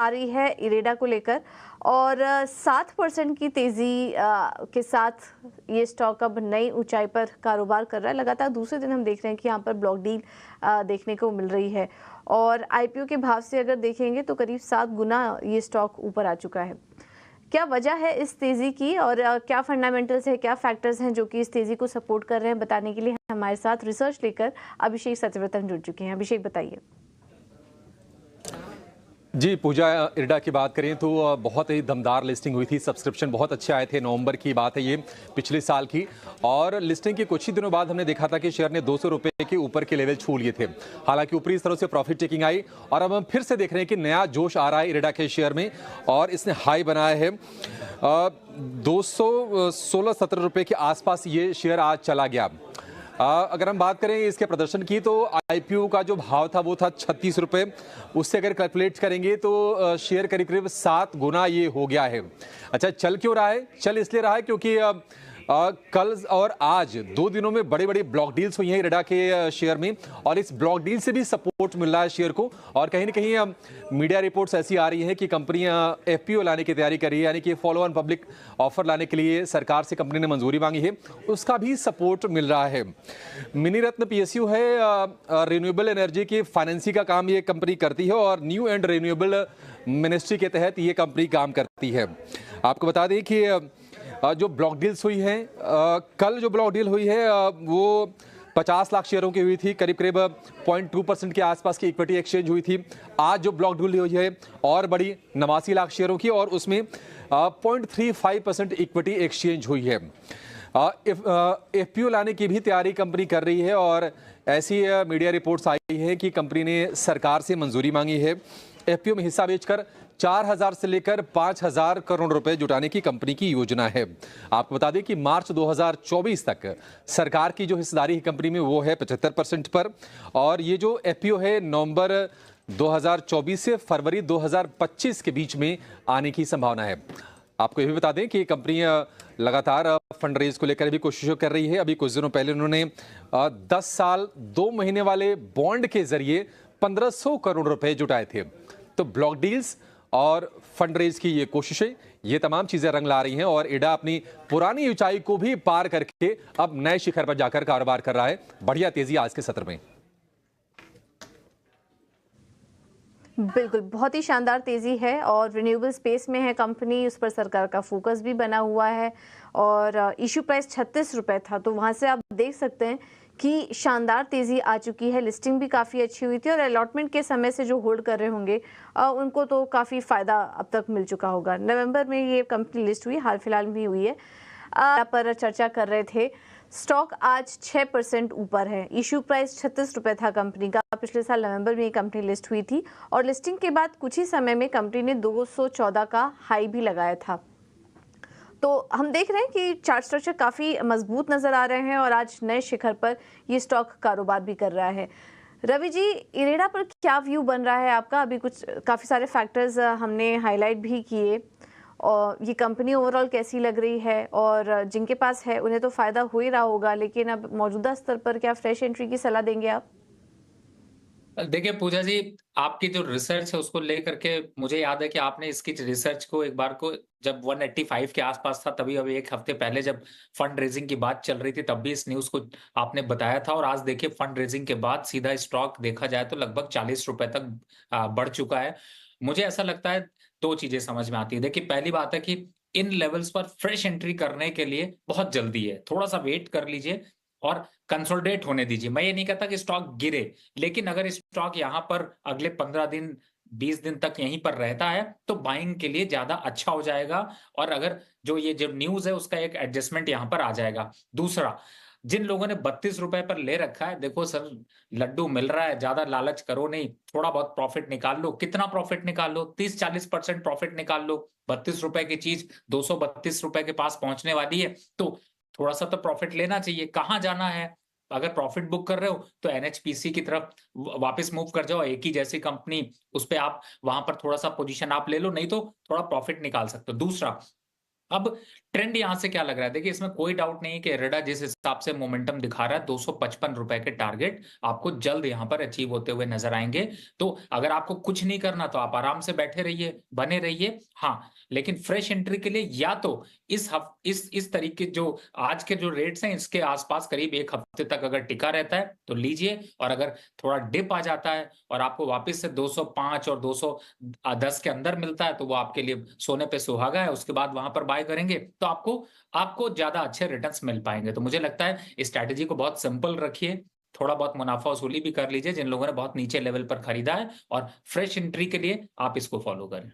आ रही है इरेडा को लेकर और 7% की तेजी के साथ ये स्टॉक अब नई ऊंचाई पर कारोबार कर रहा है। लगातार दूसरे दिन हम देख रहे हैं कि यहाँ पर ब्लॉक डील देखने को मिल रही है और आईपीओ के भाव से अगर देखेंगे तो करीब 7 गुना ये स्टॉक ऊपर आ चुका है। क्या वजह है इस तेजी की और क्या फंडामेंटल्स है, क्या फैक्टर्स हैं जो कि इस तेजी को सपोर्ट कर रहे हैं, बताने के लिए हमारे साथ रिसर्च लेकर अभिषेक सत्यव्रतन जुड़ चुके हैं। अभिषेक, बताइए। जी पूजा, इरडा की बात करें तो बहुत ही दमदार लिस्टिंग हुई थी। सब्सक्रिप्शन बहुत अच्छे आए थे। नवंबर की बात है ये, पिछले साल की। और लिस्टिंग के कुछ ही दिनों बाद हमने देखा था कि शेयर ने 200 रुपए के ऊपर के लेवल छू लिए थे। हालांकि ऊपरी स्तरों से प्रॉफिट टेकिंग आई और अब हम फिर से देख रहे हैं कि नया जोश आ रहा है इरडा के शेयर में और इसने हाई बनाया है 216-17 रुपए के आसपास ये शेयर आज चला गया। अगर हम बात करें इसके प्रदर्शन की तो आईपीओ का जो भाव था वो था 36 रुपए। उससे अगर कैलकुलेट करेंगे तो शेयर करीब करीब 7 गुना ये हो गया है। अच्छा, चल क्यों रहा है? चल इसलिए रहा है क्योंकि कल और आज 2 दिनों में बड़ी बड़ी ब्लॉक डील्स हुई हैं इरडा के शेयर में और इस ब्लॉक डील से भी सपोर्ट मिल रहा है शेयर को। और कहीं ना कहीं मीडिया रिपोर्ट्स ऐसी आ रही हैं कि कंपनी एफपीओ लाने की तैयारी कर रही है, यानी कि फॉलो ऑन पब्लिक ऑफर लाने के लिए सरकार से कंपनी ने मंजूरी मांगी है, उसका भी सपोर्ट मिल रहा है। मिनी रत्न पीएसयू है, रिन्यूएबल एनर्जी की फाइनेंसिंग का काम ये कंपनी करती है और न्यू एंड रिन्यूएबल मिनिस्ट्री के तहत ये कंपनी काम करती है। आपको बता दें कि जो ब्लॉक डील्स हुई हैं, कल जो ब्लॉक डील हुई है वो 50 लाख शेयरों की हुई थी। करीब करीब 0.2% के आसपास की इक्विटी एक्सचेंज हुई थी। आज जो ब्लॉक डील हुई है और बड़ी 89 लाख शेयरों की और उसमें 0.35% इक्विटी एक्सचेंज हुई है। एफपीओ लाने की भी तैयारी कंपनी कर रही है और ऐसी मीडिया रिपोर्ट्स आई हैं कि कंपनी ने सरकार से मंजूरी मांगी है। एफपीओ में हिस्सा बेचकर 4,000 से लेकर 5,000 करोड़ रुपए जुटाने की कंपनी की योजना है। आपको बता दें कि मार्च 2024 तक सरकार की जो हिस्सेदारी है कंपनी में वो है 75% पर और ये जो एफपीओ है नवंबर 2024 से फरवरी 2025 के बीच में आने की संभावना है। आपको ये भी बता दें कि कंपनी लगातार फंड रेज को लेकर भी कोशिशें कर रही है। अभी कुछ दिनों पहले उन्होंने 10 साल 2 महीने वाले बॉन्ड के जरिए 1500 करोड़ रुपए जुटाए थे। तो ब्लॉक डील्स और फंड रेज की ये कोशिशें, ये तमाम चीजें रंग ला रही हैं और इरडा अपनी पुरानी ऊंचाई को भी पार करके अब नए शिखर पर जाकर कारोबार कर रहा है। बढ़िया तेजी आज के सत्र में। बिल्कुल, बहुत ही शानदार तेजी है और रिन्यूएबल स्पेस में है कंपनी, उस पर सरकार का फोकस भी बना हुआ है और इशू प्राइस 36 रुपए था, तो वहां से आप देख सकते हैं कि शानदार तेजी आ चुकी है। लिस्टिंग भी काफ़ी अच्छी हुई थी और अलॉटमेंट के समय से जो होल्ड कर रहे होंगे उनको तो काफ़ी फ़ायदा अब तक मिल चुका होगा। नवंबर में ये कंपनी लिस्ट हुई, हाल फिलहाल में हुई है। पर चर्चा कर रहे थे, स्टॉक आज 6% ऊपर है। इशू प्राइस 36 रुपए था कंपनी का। पिछले साल नवंबर में ये कंपनी लिस्ट हुई थी और लिस्टिंग के बाद कुछ ही समय में कंपनी ने 214 का हाई भी लगाया था। तो हम देख रहे हैं कि चार्ट स्ट्रक्चर काफ़ी मजबूत नज़र आ रहे हैं और आज नए शिखर पर ये स्टॉक कारोबार भी कर रहा है। रवि जी, इरेडा पर क्या व्यू बन रहा है आपका? अभी कुछ काफ़ी सारे फैक्टर्स हमने हाईलाइट भी किए और ये कंपनी ओवरऑल कैसी लग रही है और जिनके पास है उन्हें तो फ़ायदा हो ही रहा होगा, लेकिन अब मौजूदा स्तर पर क्या फ्रेश एंट्री की सलाह देंगे आप? देखिए पूजा जी, आपकी जो रिसर्च है उसको लेकर के मुझे याद है कि आपने इसकी रिसर्च को एक बार को जब 185 के आसपास था तभी, अभी 1 हफ्ते पहले जब फंड रेजिंग की बात चल रही थी तब भी इस न्यूज़ को आपने बताया था और आज देखिए फंड रेजिंग के बाद सीधा स्टॉक देखा जाए तो लगभग 40 रुपए तक बढ़ चुका है। मुझे ऐसा लगता है 2 चीजें समझ में आती है। देखिए पहली बात है कि इन लेवल्स पर फ्रेश एंट्री करने के लिए बहुत जल्दी है, थोड़ा-सा वेट कर लीजिए और कंसोलिडेट होने दीजिए। मैं ये नहीं कहता कि स्टॉक गिरे, लेकिन अगर स्टॉक यहाँ पर अगले 15 दिन, 20 दिन तक यहीं पर रहता है, तो बाइंग के लिए ज़्यादा अच्छा हो जाएगा और अगर जो न्यूज़ है उसका एक एडजस्टमेंट यहाँ पर आ जाएगा। दूसरा, जिन लोगों ने 32 रुपए पर ले रखा है, देखो सर, लड्डू मिल रहा है, ज़्यादा लालच करो नहीं, थोड़ा बहुत प्रॉफिट निकाल लो। कितना प्रॉफिट निकाल लो? 30-40% प्रॉफिट निकाल लो। 32 रुपए की चीज़ 232 रुपए के पास पहुँचने वाली है, तो थोड़ा-सा तो प्रॉफिट लेना चाहिए। कहाँ जाना है? अगर प्रॉफिट बुक कर रहे हो तो एनएचपीसी की तरफ वापस मूव कर जाओ, एक ही जैसी कंपनी, उस पे आप वहां पर थोड़ा सा पोजीशन आप ले लो, नहीं तो थोड़ा प्रॉफिट निकाल सकते हो। दूसरा, अब ट्रेंड यहां से क्या लग रहा है, देखिए इसमें कोई डाउट नहीं है कि इरेडा जिस हिसाब से मोमेंटम दिखा रहा है, 255 रुपए के टारगेट आपको जल्द यहां पर अचीव होते हुए नजर आएंगे। तो अगर आपको कुछ नहीं करना तो आप आराम से बैठे रहिए, बने रहिए। हाँ, लेकिन फ्रेश एंट्री के लिए या तो इस तरीके जो आज के जो रेट्स हैं इसके आसपास करीब एक हफ्ते तक अगर टिका रहता है तो लीजिए, और अगर थोड़ा डिप आ जाता है और आपको वापस से 205 और 210 के अंदर मिलता है तो वो आपके लिए सोने पे सुहागा है, उसके बाद वहां पर बाय करेंगे तो आपको ज्यादा अच्छे रिटर्न्स मिल पाएंगे। तो मुझे लगता है इस स्ट्रैटेजी को बहुत सिंपल रखिए, थोड़ा बहुत मुनाफा वसूली भी कर लीजिए जिन लोगों ने बहुत नीचे लेवल पर खरीदा है, और फ्रेश एंट्री के लिए आप इसको फॉलो करें।